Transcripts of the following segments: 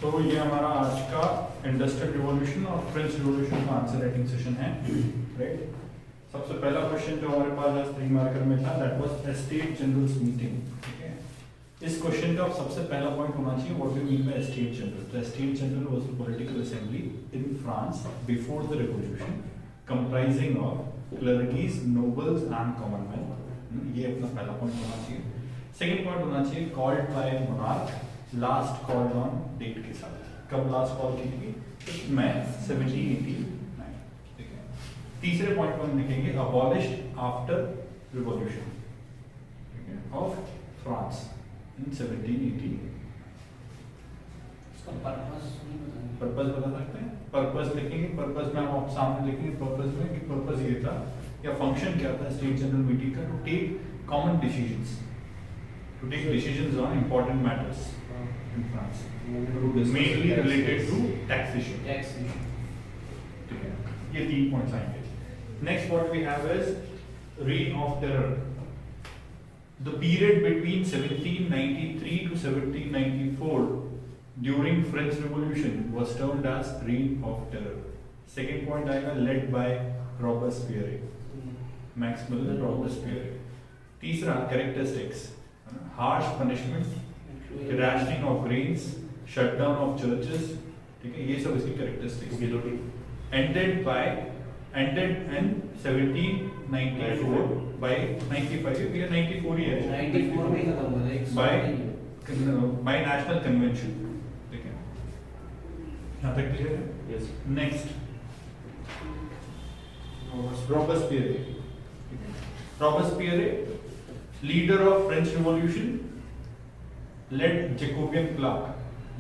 तो ये हमारा आज का इंडस्ट्रियल रिवॉल्यूशन और फ्रेंच रिवॉल्यूशन का आंसर राइटिंग सेशन है, राइट। सबसे पहला क्वेश्चन जो हमारे पास आज 3 मार्कर में था that was estate generals meeting, ठीक है। इस क्वेश्चन का सबसे पहला पॉइंट होना चाहिए what do you mean by estate general. तो estate general was a political assembly in France before the revolution comprising of clergies, nobles and common man. ये अपना पहला पॉइंट होना चाहिए। सेकंड पॉइंट होना चाहिए called by monarch, last called on date के साथ। कब लास्ट कॉल की थी? मई 1789, ठीक है। तीसरे पॉइंट पर हम लिखेंगे अबॉलिश्ड आफ्टर रिवॉल्यूशन, ठीक है, ऑफ फ्रांस इन 1780। इसका पर्पस नहीं बताएंगे। पर्पस बता सकते हैं? पर्पस लिखेंगे, पर्पस में आप सामने लिखेंगे पर्पस में कि पर्पस ये था या फंक्शन क्या था स्टेट जनरल मीटिंग का, to take common decisions, to take decisions on important matters in France, mainly related to taxation. ठीक है, ये 3 पॉइंट्स आएंगे। Next what we have is reign of terror. The period between 1793 to 1794 during French Revolution was termed as reign of terror. Second point आएगा led by Robespierre, Maximilien Robespierre. तीसरा characteristics, harsh punishment, rationing of grains, shutdown of churches, ठीक है, ये सब इसकी characteristics। ended in 1794 by 95, ये 94 ही है, 94 में खत्म हो गया, एक by national convention, ठीक है। यहाँ तक क्लियर है? Yes. Next Robespierre, leader of French Revolution, led Jacobean Club।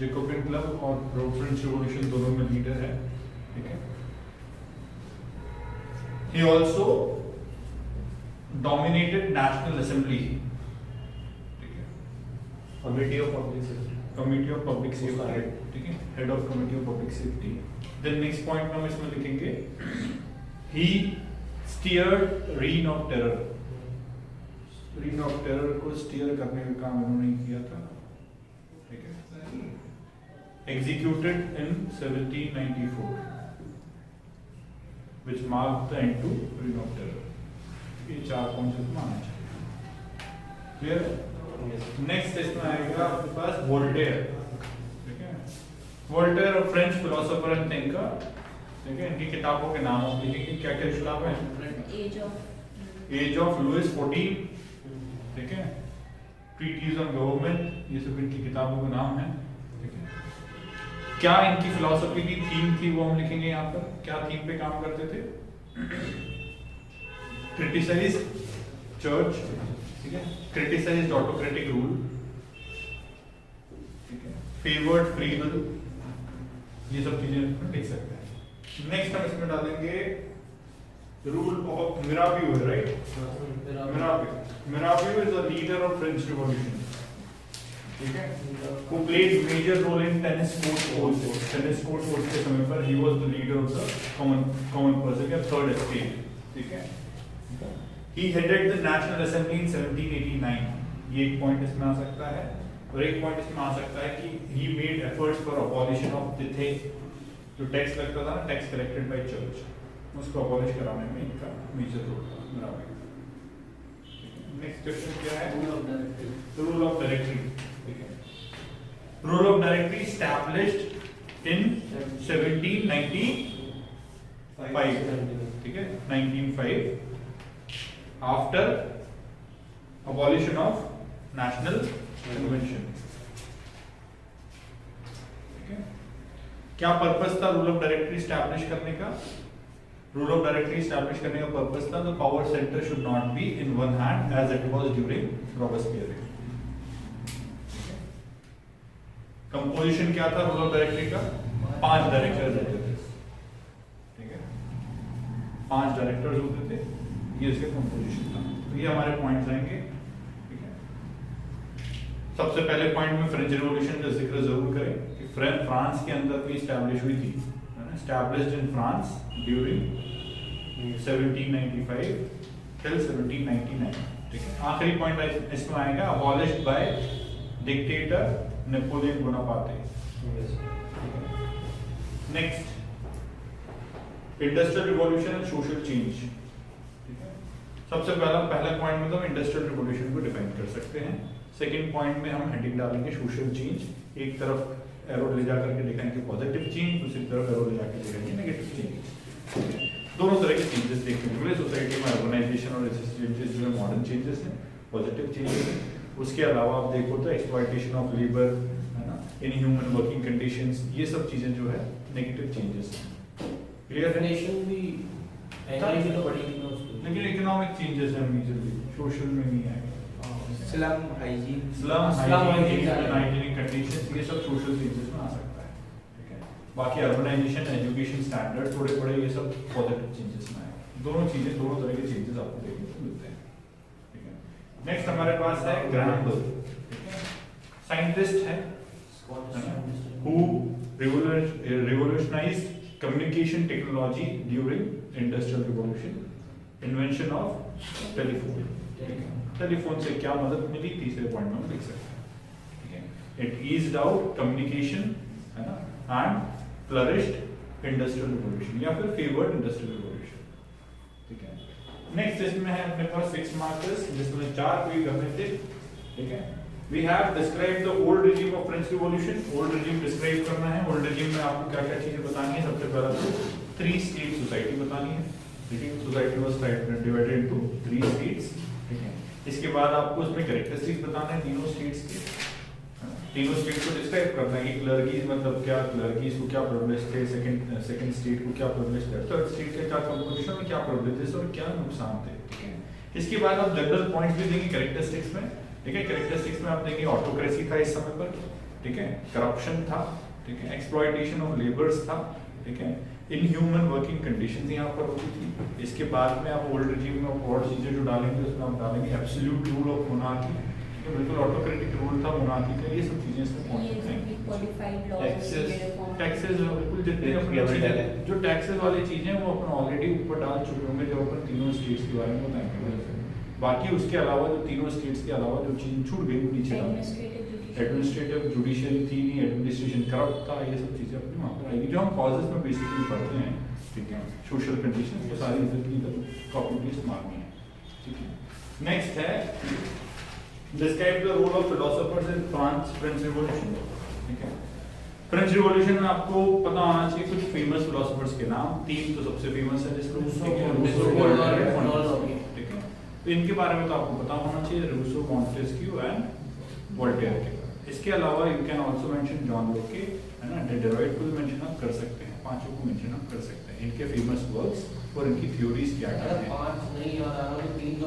Jacobean Club और French Revolution दोनों में लीडर है, ठीक है। He also dominated National Assembly, ठीक है। Committee of Public Safety. Committee of Public Safety, ठीक है, Head of Committee of Public Safety। Then next point हम इसमें लिखेंगे he steered reign of terror। reign of terror को steer करने का काम उन्होंने किया था, ठीक है। Executed in 1794, which marked the end to reign of terror। ये 4 पॉइंट्स इसमें आने चाहिए, क्लियर। नेक्स्ट इसमें आएगा आपके पास वोल्टेयर, ठीक है। Voltaire French philosopher and thinker, ठीक है। इनकी किताबों के नाम आप लिखेंगे, क्या क्या किताब है? एज ऑफ लुइस 14, ठीक है। ट्रीटीज ऑन गवर्नमेंट, ये सब इनकी किताबों के नाम है, ठीक है। क्या इनकी फिलॉसफी की थीम थी वो हम लिखेंगे यहाँ पर। क्या थीम पे काम करते थे? क्रिटिसाइज चर्च, ठीक है, क्रिटिसाइज ऑटोक्रेटिक रूल, ठीक है, फेवर्ड फ्री विल, ये सब चीजें लिख सकते हैं। नेक्स्ट हम इसमें डालेंगे rule of Mirabeau, right. Mirabeau is the leader of French revolution, ठीक है, who played major role in tennis court wars। Tennis court Wars के समय पर he was the leader of the common person या third estate, ठीक है। He headed the National Assembly in 1789, ये एक पॉइंट इसमें आ सकता है। और एक पॉइंट इसमें आ सकता है कि he made efforts for abolition of the जो टैक्स लगता था ना, टैक्स कलेक्टेड बाय चर्च, उसको अबॉलिश कराने में इनका मेजर रोल था मिराबियो। नेक्स्ट क्वेश्चन क्या है? रूल ऑफ डायरेक्टरी, ठीक है। Rule of directory established in 1795, ठीक है, 1905 after abolition of national convention, ठीक है। क्या पर्पस था रूल ऑफ डायरेक्टरी एस्टैब्लिश करने का? रूल ऑफ डायरेक्टरी एस्टैब्लिश करने का पर्पस था the power center should not be in one hand as it was during Robespierre. Composition क्या था रूल ऑफ डायरेक्टरी का? 5 डायरेक्टर्स होते थे, ठीक है, 5 डायरेक्टर्स होते थे, ये इसका कंपोजिशन था। तो ये हमारे पॉइंट्स आएंगे, ठीक है। सबसे पहले पॉइंट में फ्रेंच रिवॉल्यूशन का जिक्र जरूर करें कि फ्रांस के अंदर भी एस्टैब्लिश हुई थी, established in France during 1795 till 1799, ठीक है। आखिरी पॉइंट इसमें आएगा abolished by dictator Napoleon Bonaparte, Yes. Next, industrial revolution and social change. सबसे पहला पॉइंट में तो हम इंडस्ट्रियल रिवॉल्यूशन को डिफाइन कर सकते हैं। सेकंड पॉइंट में हम हेडिंग डालेंगे सोशल चेंज। एक तरफ एरो ले जाकर के दिखाएंगे पॉजिटिव चेंज, दूसरी तरफ एरो ले जाकर दिखाएंगे नेगेटिव चेंज। दोनों तरह के चेंजेस देखने को मिले सोसाइटी में। अर्बनाइजेशन और ऐसे चेंजेस जो है मॉडर्न चेंजेस हैं, पॉजिटिव चेंजेस हैं। उसके अलावा आप देखो तो एक्सप्लॉयटेशन ऑफ लेबर, है ना, इनह्यूमन वर्किंग कंडीशंस, ये सब चीजें जो है नेगेटिव चेंजेस हैं। क्लियर है? डेफिनेशन भी एनआई में तो पढ़ी ना उसको। लेकिन इकोनॉमिक चेंजेस हैं मेजरली, सोशल में नहीं आएगा। Slum hygiene, slum hygiene, hygienic conditions, ये सब सोशल चेंजेस में आ सकता है। ठीक है, बाकी अर्बनाइजेशन, एजुकेशन स्टैंडर्ड थोड़े बड़े, ये सब पॉजिटिव चेंजेस में आएगा। दोनों चीजें, दोनों तरह के चेंजेस आपको देखने को मिलते हैं। ठीक है, नेक्स्ट हमारे पास है ग्राहम बेल। साइंटिस्ट है who revolutionized communication technology during industrial revolution, invention of telephone। Telephone से क्या मदद मिली, तीसरे पॉइंट में हम लिख सकते हैं। ठीक है, इट ईज्ड आउट कम्युनिकेशन, है ना, एंड फ्लरिश्ड इंडस्ट्रियल रिवॉल्यूशन या फिर फेवर्ड इंडस्ट्रियल रिवॉल्यूशन। ठीक है, नेक्स्ट इसमें है अपने पास 6 मार्कर्स जिसमें 4 कोई करने थे। ठीक है, we have described the old regime of French Revolution। old regime describe करना है। old regime में आपको क्या क्या चीजें बतानी है। सबसे पहला तो 3 state society बतानी है। ठीक है, society was divided into 3 states। ठीक है, इसके बाद आपको इसमें कैरेक्टरिस्टिक्स बताना है तीनों स्टेट्स के। तीनों स्टेट को डिस्क्राइब करना है कि क्लर्कीज मतलब क्या, क्लर्कीज को क्या प्रिविलेज थे, सेकंड स्टेट को क्या प्रिविलेज थे, थर्ड स्टेट का क्या कंपोजिशन और क्या प्रिविलेजेस और क्या नुकसान थे। ठीक है, इसके बाद आप जनरल पॉइंट्स भी देंगे कैरेक्टरिस्टिक्स में। ठीक है, कैरेक्टरिस्टिक्स में आप देंगे ऑटोक्रेसी था इस समय पर। ठीक है, करप्शन था। ठीक है, एक्सप्लॉयटेशन ऑफ लेबर्स था। ठीक है, इनह्यूमन वर्किंग कंडीशंस यहाँ पर होती थी। इसके बाद में आप ओल्ड रिजीम में और चीजें जो डालेंगे उसमें आप डालेंगे एब्सोल्यूट रूल ऑफ मोनार्की, तो बिल्कुल ऑटोक्रेटिक रूल था मोनार्की का। ये सब चीजें इसमें पॉइंट हैं। टैक्सेस बिल्कुल जितने अपने चीजें जो टैक्सेस वाली चीजें वो अपन ऑलरेडी ऊपर डाल चुके होंगे जब अपन तीनों स्टेट्स के बारे में बताएंगे। बाकी उसके अलावा जो तीनों स्टेट्स के अलावा जो चीज छूट गई वो नीचे एडमिनिस्ट्रेटिव जुडिशियरी थी नहीं, एडमिनिस्ट्रेशन करप्ट था, ये सब चीजें अपनी वहाँ पर आएगी जो हम कॉजेज में बेसिकली पढ़ते हैं। ठीक है, सोशल कंडीशन ये सारी इधर कॉपी पेस्ट मारनी है। ठीक है, नेक्स्ट है describe the role of philosophers in French revolution. ठीक है, फ्रेंच रिवॉल्यूशन में आपको पता होना चाहिए कुछ फेमस फिलोसोफर्स के नाम। 3 तो सबसे फेमस है जिसमें तो इनके बारे में तो आपको पता होना चाहिए, रूसो, मॉन्टेस्क्यू एंड वोल्टेयर के। इसके अलावा you can also mention John लोके, है ना, डिडरॉइट को भी मेंशन आप कर सकते हैं। 5 को मेंशन आप कर सकते हैं, इनके फेमस वर्क्स और इनकी थ्योरीज क्या क्या हैं। 5 नहीं याद आ रहा, 3 तो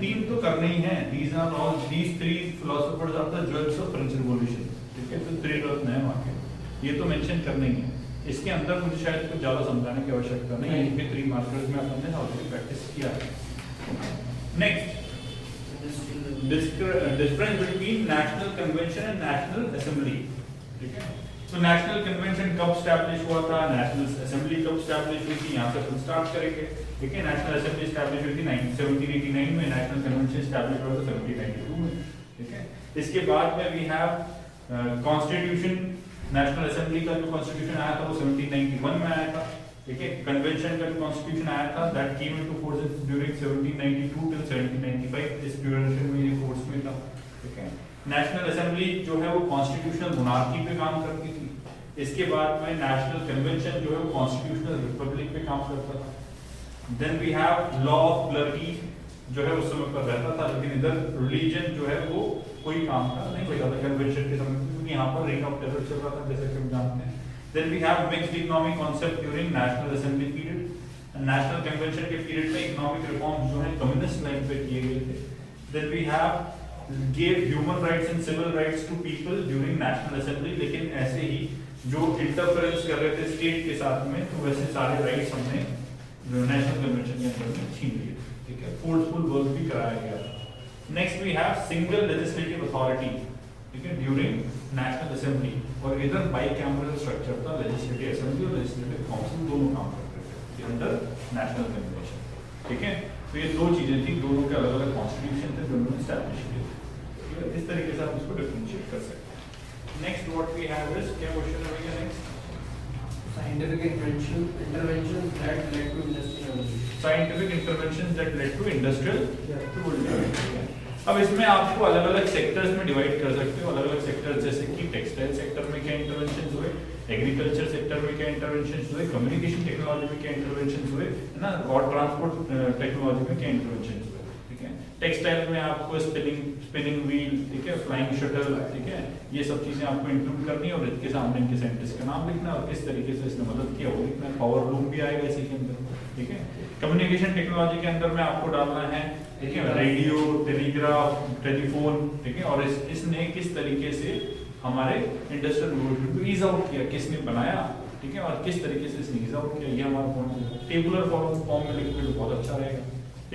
3 तो करने ही हैं। These are all, these 3 philosophers are the jewels of French revolution. ठीक है, तो 3 रत्न है वहाँ के, ये तो मेंशन करने ही है। इसके अंदर मुझे शायद कुछ ज्यादा समझाने की आवश्यकता नहीं है, इनके 3 मार्कर्स में आपने ऑलरेडी प्रैक्टिस किया है। Next, difference between national convention and national assembly. ठीक है, तो नेशनल कन्वेंशन कब स्टैब्लिश हुआ था, नेशनल असेंबली कब स्टैब्लिश हुई थी, यहाँ से हम स्टार्ट करेंगे। ठीक है, नेशनल असेंबली स्टैब्लिश हुई थी 1789 में, नेशनल कन्वेंशन स्टैब्लिश हुआ था 1792 में। ठीक है, इसके बाद में we have constitution. National assembly का जो कॉन्स्टिट्यूशन आया था वो 1791 में आया था। ठीक है, कन्वेंशन का जो कॉन्स्टिट्यूशन आया था that came into force during 1792 till 1795, इस ड्यूरेशन में ये फोर्स में था। ठीक है, नेशनल असेंबली जो है वो कॉन्स्टिट्यूशनल मोनार्की पे काम करती थी। इसके बाद में नेशनल कन्वेंशन जो है वो कॉन्स्टिट्यूशनल रिपब्लिक पे काम करता था। Then we have law of clergy जो है उस समय पर रहता था, लेकिन इधर रिलीजन जो है वो कोई काम का नहीं होता था कन्वेंशन के समय, क्योंकि यहाँ पर रेन ऑफ टेरर चल रहा था जैसे कि हम जानते हैं। Then we have mixed economic concept during National Assembly period. National Convention के पीरियड में इकोनॉमिक रिफॉर्म्स जो है कम्युनिस्ट लाइन पे किए गए थे। Then we have gave human rights and civil rights to people during National Assembly, लेकिन ऐसे ही जो इंटरफेरेंस कर रहे थे स्टेट के साथ में, तो वैसे सारे राइट्स हमने नेशनल कन्वेंशन के अंदर में छीन लिए। ठीक है, फोर्सफुल वर्क भी कराया गया था। Next we have single legislative authority. ठीक है, ड्यूरिंग नेशनल असेंबली, और इधर बाइकैमरल स्ट्रक्चर था, लेजिस्लेटिव असेंबली और लेजिस्लेटिव काउंसिल दोनों काम करते थे अंडर नेशनल कन्वेंशन। ठीक है, तो ये 2 चीजें थी, दोनों के अलग अलग कॉन्स्टिट्यूशन थे, दोनों ने एस्टैब्लिश किए थे। इस तरीके से आप इसको डिफरेंशिएट कर सकते हैं। Next what we have is, क्या क्वेश्चन है भैया next? Scientific interventions that led to industrial revolution. Scientific interventions that led to industrial revolution. अब इसमें आपको अलग अलग सेक्टर्स में डिवाइड कर सकते हो, अलग अलग सेक्टर्स जैसे कि टेक्सटाइल सेक्टर में क्या इंटरवेंशंस हुए, एग्रीकल्चर सेक्टर में क्या इंटरवेंशंस हुए, कम्युनिकेशन टेक्नोलॉजी में क्या इंटरवेंशंस हुए, है ना, और ट्रांसपोर्ट टेक्नोलॉजी में क्या इंटरवेंशंस हुए, ठीक है। टेक्सटाइल में आपको स्पिनिंग व्हील, ठीक है, फ्लाइंग शटल, ठीक है, ये सब चीजें आपको इंक्लूड करनी है और इसके सामने इनके साइंटिस्ट का नाम लिखना और किस तरीके से इसने मदद किया वो लिखना है। पावर लूम भी आएगा इसी के अंदर, ठीक है। कम्युनिकेशन टेक्नोलॉजी के अंदर में आपको डालना है, ठीक है, रेडियो, टेलीग्राफ, टेलीफोन, ठीक है, और इसने किस तरीके से हमारे इंडस्ट्रियल रिवॉल्यूशन को ईज आउट किया, किसने बनाया, ठीक है, और किस तरीके से इसने ईज आउट किया, ये हमारा पॉइंट है। टेबुलर फॉर्म में लिखोगे तो बहुत अच्छा रहेगा।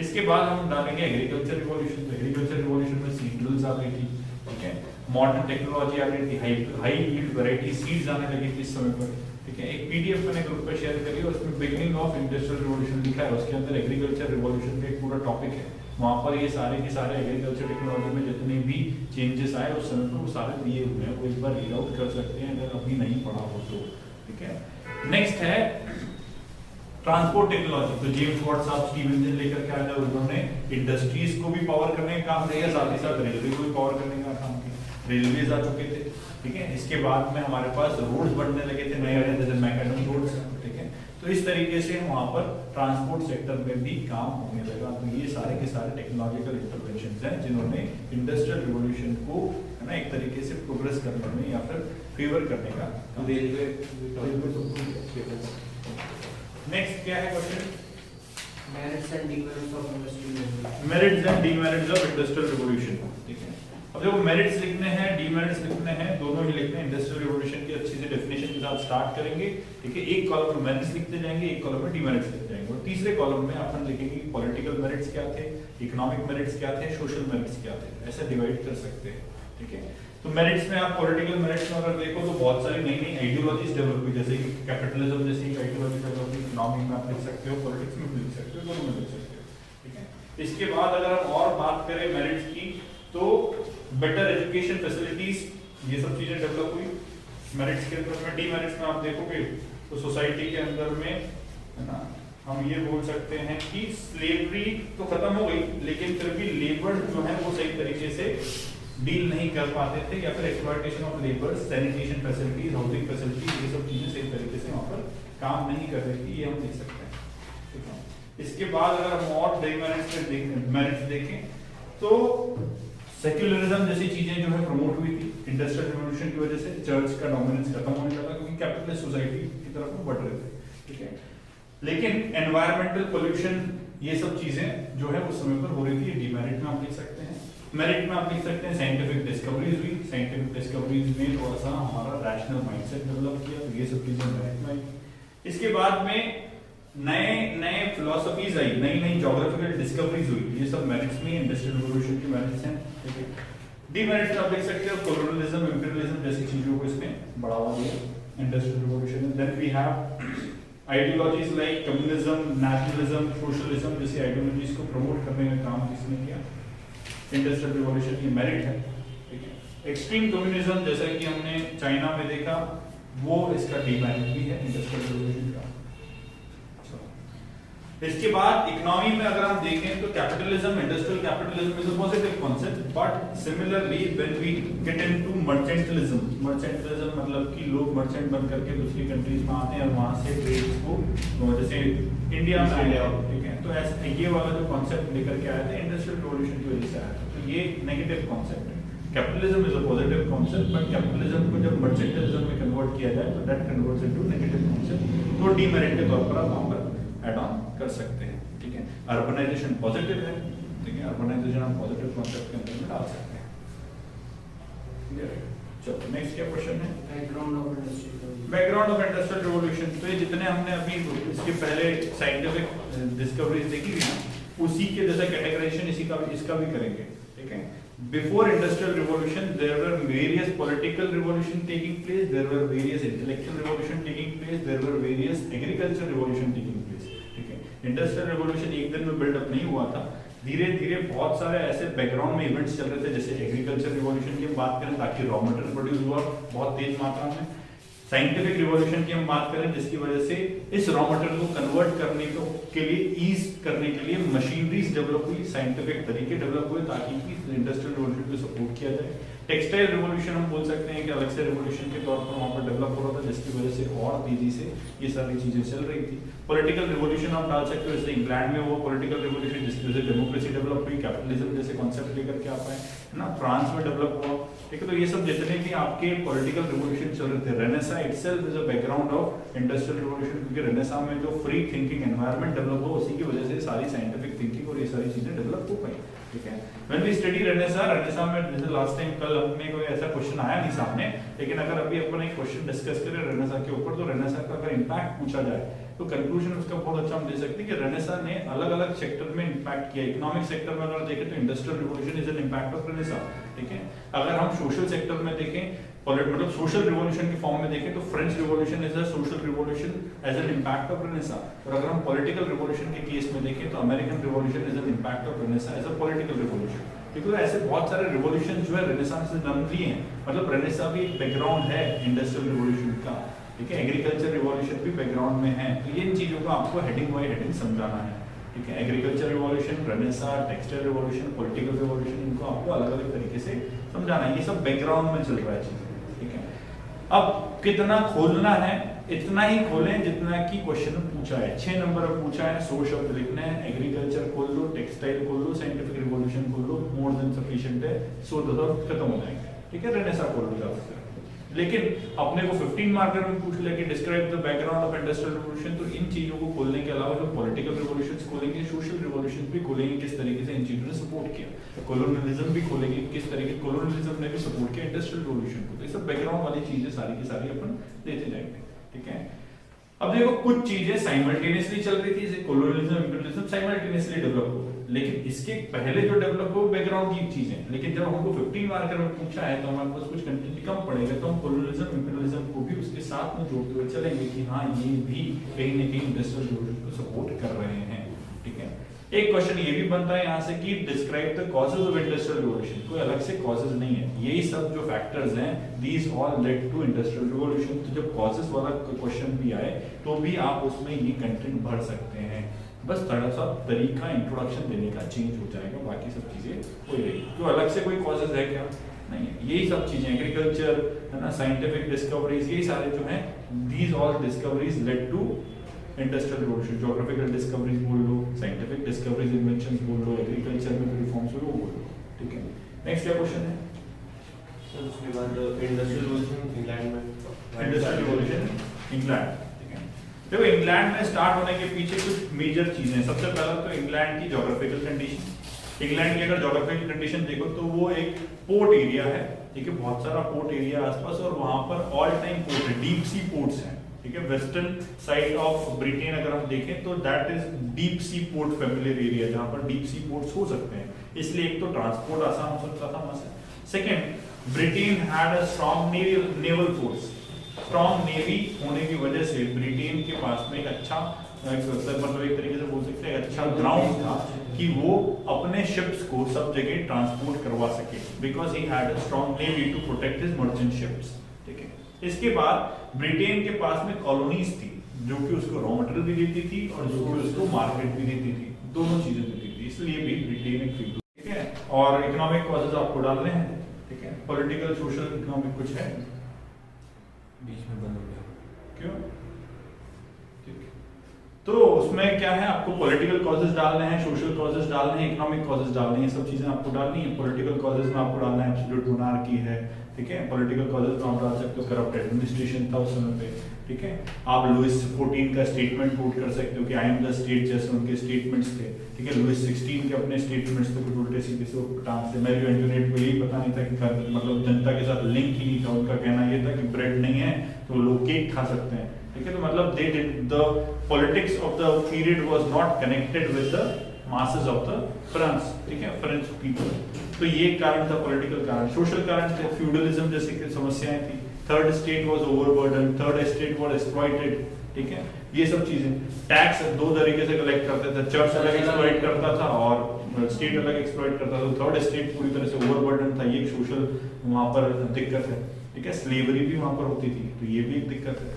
इसके बाद हम डालेंगे एग्रीकल्चर रिवॉल्यूशन। तो एग्रीकल्चर रिवॉल्यूशन में सीड ड्रिल्स आ गई थी, ठीक है, मॉडर्न टेक्नोलॉजी आ गई थी, हाई यील्ड वैरायटी सीड्स आने लगी थी इस समय पर, ठीक है। एक पीडीएफ मैंने ग्रुप पर शेयर करी और उसमें बिगिनिंग ऑफ इंडस्ट्रियल रिवॉल्यूशन लिखा है, उसके अंदर एग्रीकल्चर रिवॉल्यूशन का एक पूरा टॉपिक है। वहां पर ये सारे के सारे एग्रीकल्चर टेक्नोलॉजी में जितने भी चेंजेस आए उस समय पर वो सारे दिए हुए हैं, वो एक बार रीड आउट कर सकते हैं अगर अभी नहीं पढ़ा हो तो, ठीक है। नेक्स्ट है ट्रांसपोर्ट टेक्नोलॉजी। तो जेम्स वाट साहब स्टीम इंजन लेकर के आए थे, उन्होंने इंडस्ट्रीज को भी पावर करने का काम किया, साथ ही साथ रेलवे को भी पावर करने का काम किया। रेलवेज आ चुके थे, ठीक है। इसके बाद में हमारे पास रोड्स बनने लगे थे नए नए, जैसे मैकेडम रोड्स, ठीक है। तो इस तरीके से वहां पर ट्रांसपोर्ट सेक्टर में भी काम होने लगा। तो ये सारे के सारे टेक्नोलॉजिकल इंटरवेंशंस हैं जिन्होंने इंडस्ट्रियल रिवॉल्यूशन को, है ना, एक तरीके से प्रोग्रेस करने में या फिर फेवर करने का। रेलवे नेक्स्ट क्या है question? Merits and demerits of industrial revolution. Merits and demerits of industrial revolution, ठीक है। अब देखो मेरिट्स लिखने हैं, डीमेरिट्स लिखने हैं, दोनों ही लिखने हैं। इंडस्ट्रियल रिवॉल्यूशन की अच्छी से डेफिनेशन के साथ स्टार्ट करेंगे, ठीक है। एक कॉलम में मेरिट्स लिखते जाएंगे, एक कॉलम में डीमेरिट्स लिखते जाएंगे, और तीसरे कॉलम में अपन लिखेंगे कि पॉलिटिकल मेरिट्स क्या थे, इकोनॉमिक मेरिट्स क्या थे, सोशल मेरिट्स क्या थे, ऐसे डिवाइड कर सकते हैं, ठीक है। तो मेरिट्स में आप पॉलिटिकल मेरिट्स में अगर देखो तो बहुत सारी नई नई आइडियोलॉजीज डेवलप हुई, जैसे कि कैपिटलिज्म जैसी आइडियोलॉजी डेवलप हुई। इकोनॉमी में आप लिख सकते हो, पॉलिटिक्स में भी लिख सकते हो, दोनों में लिख सकते हो, ठीक है। इसके बाद अगर हम और बात करें मेरिट्स की तो बेटर एजुकेशन फैसिलिटीज, ये सब चीजें डेवलप हुई मेरिट्स के अंदर में। डीमेरिट्स में आप देखोगे तो सोसाइटी के अंदर में, है ना, हम ये बोल सकते हैं कि स्लेवरी तो खत्म हो गई, लेकिन फिर भी लेबर जो है वो सही तरीके से डील नहीं कर पाते थे, या फिर exploitation of labour, sanitation facilities, housing facilities, ये सब चीजें सही तरीके से वहां पर काम नहीं कर रही थी, ये हम देख सकते हैं, ठीक है। इसके बाद अगर हम और डीमेरिट्स मेरिट्स देखें तो सेक्युलरिज्म जैसी चीजें जो है प्रमोट हुई थी इंडस्ट्रियल रिवॉल्यूशन की वजह से। चर्च का डोमिनेंस खत्म होने लगा क्योंकि कैपिटलिस्ट सोसाइटी की तरफ हम बढ़ रहे थे, ठीक है। लेकिन एनवायरमेंटल पोल्यूशन, ये सब चीजें जो है उस समय पर हो रही थी, डीमेरिट में आप लिख सकते हैं। मेरिट में आप लिख सकते हैं साइंटिफिक डिस्कवरीज हुई, साइंटिफिक डिस्कवरीज में थोड़ा सा हमारा रैशनल माइंडसेट डेवलप किया, तो ये सब चीजें मेरिट में आई। इसके बाद में नए नए फिलोसफीज आई, नई नई ज्योग्राफिकल डिस्कवरीज हुई, ये सब मेरिट्स में इंडस्ट्रियल रिवॉल्यूशन की मेरिट्स हैं, ठीक है। डीमेरिट्स में आप देख सकते हो कोलोनियलिज्म, इंपीरियलिज्म जैसी चीजों को इसने बढ़ावा दिया इंडस्ट्रियल रिवॉल्यूशन में। Then we have ideologies like communism, nationalism, socialism जैसी आइडियोलॉजीज को प्रमोट करने का काम किसने किया? इंडस्ट्रियल रिवॉल्यूशन की मेरिट है, ठीक है। एक्सट्रीम कम्युनिज्म जैसा कि हमने चाइना में देखा, वो इसका डीमेरिट भी है इंडस्ट्रियल रिवॉल्यूशन का। इसके बाद इकोनॉमी में अगर हम देखें तो capitalism, industrial capitalism is a positive concept, but similarly when we get into mercantilism, mercantilism मतलब कि लोग मर्चेंट बन करके दूसरी कंट्रीज में आते हैं और वहां से ट्रेड को, जैसे इंडिया में आया, ठीक है। तो ऐसे ये वाला जो कांसेप्ट लेकर के आए थे इंडस्ट्रियल रिवॉल्यूशन की वजह से आया था, तो ये नेगेटिव कांसेप्ट है। Capitalism is a positive concept, but capitalism को जब मर्चेंटलिज्म में कन्वर्ट किया जाए तो that converts into negative concept, तो डीमेरिट के तौर पर आप वहां पर ऐड ऑन कर सकते हैं, ठीक है। अर्बनाइजेशन पॉजिटिव है, ठीक है, अर्बनाइजेशन हम पॉजिटिव कांसेप्ट के अंदर में डाल सकते हैं, क्लियर है। चलो नेक्स्ट क्या क्वेश्चन है? Background of industrial background of industrial revolution. तो ये जितने हमने अभी इसके पहले साइंटिफिक डिस्कवरीज देखी थी ना, उसी के जैसा कैटेगराइजेशन इसका भी करेंगे, ठीक है। Before industrial revolution, there were various political revolution taking place, there were various intellectual revolution taking place, there were various agricultural revolution taking place, ठीक है। Industrial revolution एक दिन में build up नहीं हुआ था, धीरे धीरे बहुत सारे ऐसे बैकग्राउंड में इवेंट्स चल रहे थे, जैसे एग्रीकल्चर रिवॉल्यूशन की हम बात करें ताकि रॉ मटेरियल प्रोड्यूस हुआ बहुत तेज मात्रा में, साइंटिफिक रिवॉल्यूशन की हम बात करें जिसकी वजह से इस रॉ मटेरियल को कन्वर्ट करने के लिए ईज करने के लिए मशीनरीज डेवलप हुई, साइंटिफिक तरीके डेवलप हुए ताकि इंडस्ट्रियल रिवॉल्यूशन को सपोर्ट किया जाए। टेक्सटाइल रिवॉल्यूशन हम बोल सकते हैं कि अलग से रिवॉल्यूशन के तौर पर वहां पर डेवलप हो रहा था जिसकी वजह से और तेजी से ये सारी चीजें चल रही थी। पॉलिटिकल रिवॉल्यूशन हम डाल सकते हो, जैसे इंग्लैंड में वो पॉलिटिकल रिवॉल्यूशन जिसकी वजह से डेमोक्रेसी डेवलप हुई, कैपिटलिज्म जैसे कॉन्सेप्ट लेकर के आ पाए, है ना, फ्रांस में डेवलप हुआ, ठीक है। तो ये सब जितने भी आपके पॉलिटिकल रिवॉल्यूशन चल रहे थे, Renaissance itself is a background of industrial revolution, क्योंकि रेनेसा में जो फ्री थिंकिंग एनवायरनमेंट डेवलप हुआ उसी की वजह से सारी साइंटिफिक थिंकिंग और ये सारी चीजें डेवलप हो पाई, ठीक है। व्हेन वी स्टडी रेनेसा में जैसे लास्ट टाइम कल हमने कोई ऐसा क्वेश्चन आया नहीं सामने, लेकिन अगर अभी अपन एक क्वेश्चन डिस्कस करें रेनेसा के ऊपर, तो रेनेसा का अगर इम्पैक्ट पूछा जाए तो कंक्लूजन उसका बहुत अच्छा हम दे सकते हैं कि रेनेसा ने अलग अलग सेक्टर में इम्पैक्ट किया। इकोनॉमिक सेक्टर में अगर देखें तो industrial revolution is an impact of Renaissance, ठीक है। अगर हम सोशल सेक्टर में देखें, मतलब सोशल रिवॉल्यूशन के फॉर्म में देखें तो French revolution is a social revolution as an impact of renaissance, और अगर हम पॉलिटिकल रिवॉल्यूशन के केस में देखें तो American revolution is an impact of renaissance as a political revolution, ठीक है। ऐसे बहुत सारे रिवॉल्यूशन जो है रेनेसांस से जन्म लिए हैं, मतलब रेनेसा भी एक बैकग्राउंड है इंडस्ट्रियल रिवॉल्यूशन का, ठीक है। एग्रीकल्चर रिवॉल्यूशन भी बैकग्राउंड में है, तो इन चीजों को आपको हेडिंग बाय हेडिंग समझाना है, ठीक है। Agriculture revolution, Renaissance, textile revolution, political revolution, इनको आपको अलग अलग तरीके से समझाना है। ये सब बैकग्राउंड में चल रहा है चीजें, ठीक है। अब कितना खोलना है, इतना ही खोलें जितना कि क्वेश्चन में पूछा है। 6 नंबर में पूछा है, 100 शब्द लिखने हैं, एग्रीकल्चर खोल लो, टेक्सटाइल खोल लो, साइंटिफिक रिवॉल्यूशन खोल लो, मोर देन सफिशिएंट है, 100 खत्म हो जाएंगे, ठीक है। रेनेसा खोल लो जाओ। लेकिन अपने को 15 मार्कर में पूछ ले कि describe the background of industrial revolution, तो इन चीजों को खोलने के अलावा जो पॉलिटिकल रिवॉल्यूशंस खोलेंगे, सोशल रिवॉल्यूशन भी खोलेंगे, किस तरीके से इन चीजों ने सपोर्ट किया, कॉलोनियलिज्म भी खोलेंगे, किस तरीके कॉलोनियलिज्म ने भी सपोर्ट किया इंडस्ट्रियल रिवॉल्यूशन को। तो ये सब बैकग्राउंड वाली चीजें सारी की सारी अपन देते जाएंगे, ठीक है। अब देखो कुछ चीजें साइमल्टेनियसली चल रही थी, जैसे कॉलोनियलिज्म, इंपीरियलिज्म साइमल्टेनियसली डेवलप हो, लेकिन इसके पहले जो डेवलप हो बैकग्राउंड की चीजें। लेकिन जब हमको 15 मार्कर में पूछा है तो हमारे पास कुछ कंटेंट कम पड़ेगा, तो हम कॉलोनियलिज्म, इंपीरियलिज्म को भी उसके साथ में जोड़ते हुए चलेंगे कि हाँ ये भी कहीं ना कहीं इंडस्ट्रियल रिवॉल्यूशन को सपोर्ट कर रहे हैं, ठीक है। एक क्वेश्चन ये भी बनता है यहाँ से कि describe the causes of industrial revolution, कोई अलग से कॉजेज नहीं है, यही सब जो फैक्टर्स हैं these all led to industrial revolution. तो जब कॉजेज वाला क्वेश्चन भी आए तो भी आप उसमें ये कंटेंट भर सकते हैं, बस थोड़ा सा तरीका इंट्रोडक्शन देने का चेंज हो जाएगा, बाकी सब चीजें हो जाएगी। तो अलग से कोई कॉजेज है क्या? नहीं है। यही सब चीजें एग्रीकल्चर है ना, साइंटिफिक डिस्कवरीज, यही सारे जो हैं these all discoveries led to industrial revolution. Geographical discoveries बोल लो, साइंटिफिक डिस्कवरीज, इन्वेंशंस बोल लो, एग्रीकल्चर में जो रिफॉर्म्स हुए वो बोल लो, ठीक है। नेक्स्ट क्या क्वेश्चन है? सर उसके बाद इंडस्ट्रियल रिवॉल्यूशन इंग्लैंड में, इंडस्ट्रियल रिवॉल्यूशन इंग्लैंड, देखो इंग्लैंड में स्टार्ट होने के पीछे कुछ मेजर चीजें हैं। सबसे पहला तो इंग्लैंड की ज्योग्राफिकल कंडीशन। इंग्लैंड की अगर ज्योग्राफिकल कंडीशन देखो तो वो एक पोर्ट एरिया है, ठीक है, बहुत सारा पोर्ट एरिया आसपास, और वहां पर ऑल टाइम पोर्ट है, डीप सी पोर्ट्स हैं, ठीक है। वेस्टर्न साइड ऑफ ब्रिटेन अगर हम देखें तो that is deep sea port familiar area, जहां पर डीप सी पोर्ट्स हो सकते हैं, इसलिए एक तो ट्रांसपोर्ट आसान हो सकता था वहां से। Second, Britain had a strong naval force. Strong navy होने की वजह से ब्रिटेन के पास में एक अच्छा मतलब एक तरीके से बोल सकते हैं अच्छा ग्राउंड था कि वो अपने शिप्स को सब जगह ट्रांसपोर्ट करवा सके, because he had a strong navy to protect his merchant ships, ठीक है। इसके बाद ब्रिटेन के पास में कॉलोनीज थी जो कि उसको रॉ मटेरियल भी देती थी और जो कि उसको मार्केट भी देती थी, दोनों चीजें देती थी, इसलिए भी ब्रिटेन एक फील्ड, ठीक है। और इकोनॉमिक कॉजेज आपको डालने हैं, ठीक है। पॉलिटिकल, सोशल, इकोनॉमिक कुछ है बीच में बंद हो गया, क्यों? ठीक है, तो उसमें क्या है, आपको पॉलिटिकल कॉजेज डालने हैं, सोशल कॉजेज डालने हैं, इकोनॉमिक कॉजेज डालने हैं, सब चीजें आपको डालनी है। पॉलिटिकल कॉजेज में आपको डालना है एब्सोल्यूट मोनार्की है, ठीक है। पॉलिटिकल कॉजेज में आप डाल सकते हो करप्ट एडमिनिस्ट्रेशन था उस समय पे, ठीक है। आप लुइस 14 का स्टेटमेंट कोट कर सकते हो कि आई एम द स्टेट, जैसे उनके स्टेटमेंट्स थे, ठीक है। लुइस 16 के अपने स्टेटमेंट्स थे कुछ उल्टे सीधे से टांग से, मैरी एंटोनेट को यही पता नहीं था कि मतलब जनता के साथ लिंक ही नहीं था, उनका कहना ये था कि ब्रेड नहीं है तो लोग केक खा सकते हैं, ठीक है। तो मतलब they did the politics of the period was not connected with the masses of the France, ठीक है, फ्रेंच पीपल। तो ये कारण था पॉलिटिकल कारण। सोशल कारण थे फ्यूडलिज्म जैसे कि समस्याएं थी। Third state was overburden, third state was exploited, ठीक है, ये सब चीजें। टैक्स दो तरीके से कलेक्ट करते थे, चर्च अलग एक्सप्लॉइट करता था और स्टेट अलग एक्सप्लॉइट करता था। थर्ड स्टेट पूरी तरह से ओवरबर्डन था, ये एक सोशल वहां पर दिक्कत है, ठीक है। स्लेवरी भी वहां पर होती थी, तो ये भी एक दिक्कत है,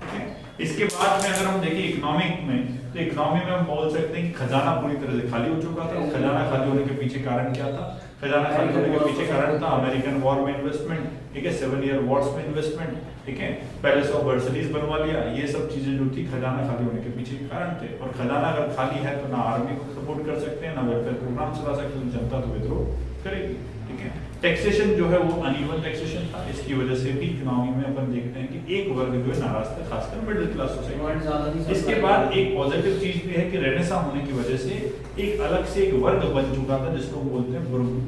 ठीक है। इसके बाद में अगर हम देखें इकोनॉमिक में, तो इकोनॉमी में हम बोल सकते हैं कि खजाना पूरी तरह से खाली हो चुका था। खजाना खाली होने के पीछे कारण क्या था? खजाना खाली होने के पीछे कारण था अमेरिकन वॉर में इन्वेस्टमेंट, ठीक है, 7 ईयर वॉर्स में इन्वेस्टमेंट, ठीक है, पैलेस ऑफ वर्सलीज बनवा लिया। ये सब चीजें जो थी खजाना खाली होने के पीछे के कारण थे। और खजाना अगर खाली है तो ना आर्मी को सपोर्ट कर सकते हैं, ना वेलफेयर प्रोग्राम चला सकते हैं, जनता तो विद्रोह करेगी, ठीक है। टैक्सेशन जो है वो अनइवन टैक्सेशन था, इसकी वजह से भी इकोनॉमी में अपन देखते हैं कि एक वर्ग जो है नाराज था, खासकर मिडिल क्लास सोसाइटी। इसके बाद एक पॉजिटिव चीज भी है कि रेनेसां होने की वजह से एक अलग से एक वर्ग बन चुका था जिसको बोलते हैं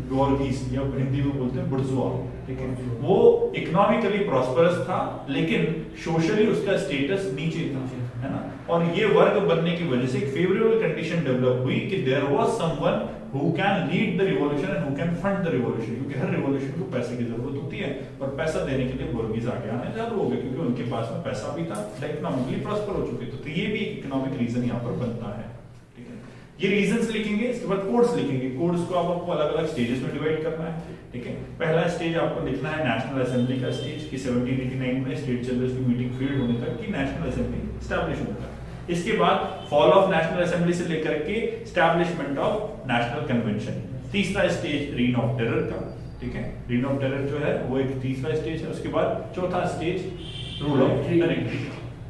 बोर्गीस या हिंदी में बोलते हैं बुर्जुआ, ठीक है। वो इकोनॉमिकली प्रॉस्परस था लेकिन सोशली उसका स्टेटस नीचे था, है ना। और ये वर्ग बनने की वजह से एक फेवरेबल कंडीशन डेवलप हुई कि there was someone who can lead the revolution and who can fund the revolution, क्योंकि हर रिवॉल्यूशन को पैसे की जरूरत होती है और पैसा देने के लिए बोर्गीज आगे आने चालू हो गए क्योंकि उनके पास में पैसा भी था, इकोनॉमिकली प्रॉस्पर हो चुके थे। तो ये भी इकोनॉमिक रीजन यहाँ पर बनता है, ठीक है। ये रीजंस लिखेंगे, इसके बाद कोड्स लिखेंगे। कोड्स को आपको अलग अलग स्टेजेस में डिवाइड करना है, ठीक है। पहला स्टेज आपको लिखना है नेशनल असेंबली का स्टेज कि 1789 में स्टेट जनरल्स की मीटिंग फील्ड होने तक की नेशनल असेंबली एस्टैब्लिश होने तक। इसके बाद फॉल ऑफ नेशनल असेंबली से लेकर के एस्टैब्लिशमेंट ऑफ नेशनल कन्वेंशन। तीसरा स्टेज रीन ऑफ टेरर का, ठीक है। रीन ऑफ टेरर जो है वो एक तीसरा स्टेज है। उसके बाद चौथा स्टेज रूल ऑफ डायरेक्टरी,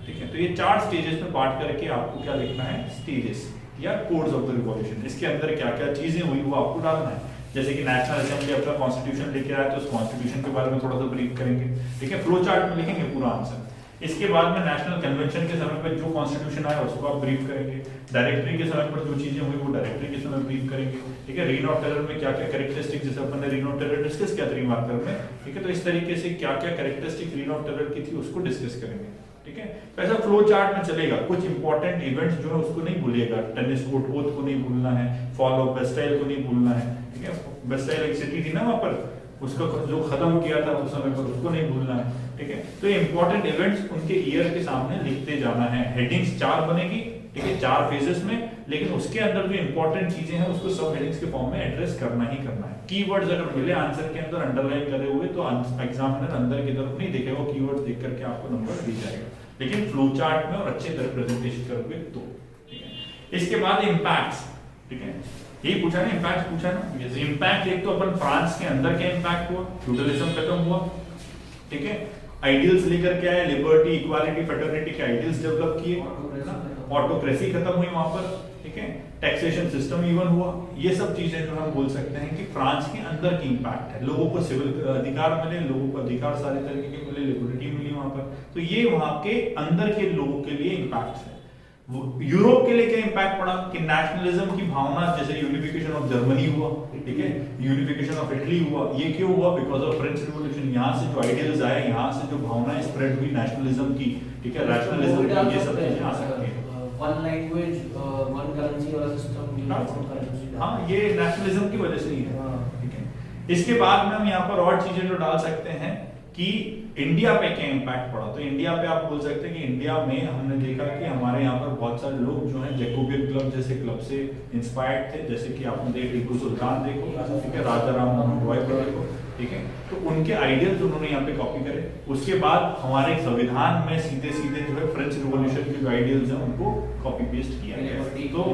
ठीक है। तो ये 4 स्टेजेस में बांट करके आपको क्या लिखना है? स्टेजेस या कोड्स ऑफ द रिवॉल्यूशन। इसके अंदर क्या क्या चीजें हुई वो आपको डालना है। जैसे कि नेशनल असेंबली अपना कॉन्स्टिट्यूशन लेके आए तो उस कॉन्स्टिट्यूशन के बारे में थोड़ा सा ब्रीफ करेंगे, ठीक है। फ्लो चार्ट में लिखेंगे पूरा आंसर। इसके बाद में नेशनल कन्वेंशन के समय पर जो कॉन्स्टिट्यूशन आया उसको आप ब्रीफ करेंगे। डायरेक्टरी के समय पर जो चीजें हुई वो डायरेक्टरी के समय ब्रीफ करेंगे, ठीक है। रीन ऑफ टेरर में क्या क्या कैरेक्टरिस्टिक, जैसे अपन ने रीन ऑफ टेरर डिस्कस किया 3 मार्कर में, ठीक है। तो इस तरीके से क्या क्या कैरेक्टरिस्टिक रीन ऑफ टेरर की थी उसको डिस्कस करेंगे, ठीक है। तो ऐसा फ्लो चार्ट में चलेगा। कुछ इंपॉर्टेंट इवेंट्स जो है उसको नहीं भूलिएगा। टेनिस कोर्ट ओथ को नहीं भूलना है, फॉल ऑफ बेस्टाइल को नहीं भूलना है, ठीक है। बेस्टाइल एक सिटी थी ना वहां पर, उसका जो खत्म किया था उस समय पर, उसको नहीं भूलना है, ठीक है। तो ये इंपॉर्टेंट इवेंट्स उनके ईयर के सामने लिखते जाना है। हेडिंग्स 4 बनेगी, ठीक है, 4 फेजेस में, लेकिन उसके अंदर जो इंपॉर्टेंट चीजें हैं उसको सब हेडिंग्स के फॉर्म में एड्रेस करना ही करना है। कीवर्ड्स अगर मिले आंसर के अंदर अंडरलाइन करे हुए तो एग्जामिनर अंदर की तरफ नहीं देखेगा, कीवर्ड्स देख करके आपको नंबर दी जाएगा। लेकिन फ्लो चार्ट में और अच्छे तरह प्रेजेंटेशन करोगे तो, ठीक है। इसके बाद इंपैक्ट्स, ठीक है, यही पूछा ना, इंपैक्ट पूछा ना। इंपैक्ट एक तो अपन फ्रांस के अंदर क्या इंपैक्ट हुआ, फ्यूडलिज्म खत्म हुआ, ठीक है। आइडियल्स लेकर के आए, लिबर्टी, इक्वालिटी, फ्रेटर्निटी के आइडियल्स डेवलप किए, ऑटोक्रेसी खत्म हुई वहां पर, ठीक है। टैक्सेशन सिस्टम इवन हुआ। ये सब चीजें जो हम बोल सकते हैं कि फ्रांस के अंदर की इंपैक्ट है। लोगों को सिविल अधिकार मिले, लोगों को अधिकार सारे तरीके के मिले, लिबर्टी मिली वहां पर, तो ये वहां के अंदर के लोगों के लिए इंपैक्ट है। यूरोप के लिए क्या इंपैक्ट पड़ा कि नेशनलिज्म की भावना, जैसे यूनिफिकेशन ऑफ जर्मनी हुआ, ठीक है, यूनिफिकेशन ऑफ इटली हुआ। ये क्यों हुआ? Because of French revolution. यहाँ से जो आइडियल्स आए, यहाँ से जो भावना स्प्रेड हुई नेशनलिज्म की, ठीक है, रैशनलिज्म की, ये सब चीजें आ सकती हैं। वन लैंग्वेज वन करेंसी वाला सिस्टम, हाँ, ये नेशनलिज्म की वजह से ही है, ठीक है। इसके बाद में हम यहाँ पर और चीजें जो डाल सकते हैं कि इंडिया पे क्या इंपैक्ट पड़ा। तो इंडिया पे आप बोल सकते हैं कि इंडिया में हमने देखा कि हमारे यहाँ पर बहुत सारे लोग जो हैं जैकोबियन क्लब जैसे क्लब से इंस्पायर्ड थे। जैसे कि आपने देख टीपू सुल्तान देखो, ठीक है, राजा राम मोहन रॉय को देखो, ठीक है। तो उनके आइडियल्स उन्होंने यहाँ पे कॉपी करे। उसके बाद हमारे संविधान में सीधे सीधे जो है फ्रेंच रिवॉल्यूशन के जो आइडियल्स हैं उनको कॉपी पेस्ट किया गया। तो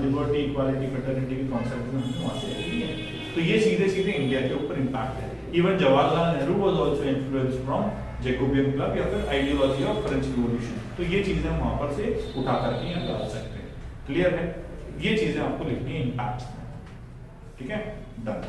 लिबर्टी, इक्वालिटी, फ्रेटर्निटी के कॉन्सेप्ट में हमने वहां से लिए। तो ये सीधे सीधे इंडिया के ऊपर इंपैक्ट है। Even Jawaharlal Nehru was also influenced from Jacobian club या फिर आइडियोलॉजी ऑफ फ्रेंच रिवॉल्यूशन। तो ये चीजें हम वहां पर से उठा करके यहाँ डाल सकते हैं। क्लियर है? ये चीजें आपको लिखनी है इंपैक्ट में, ठीक है, डन।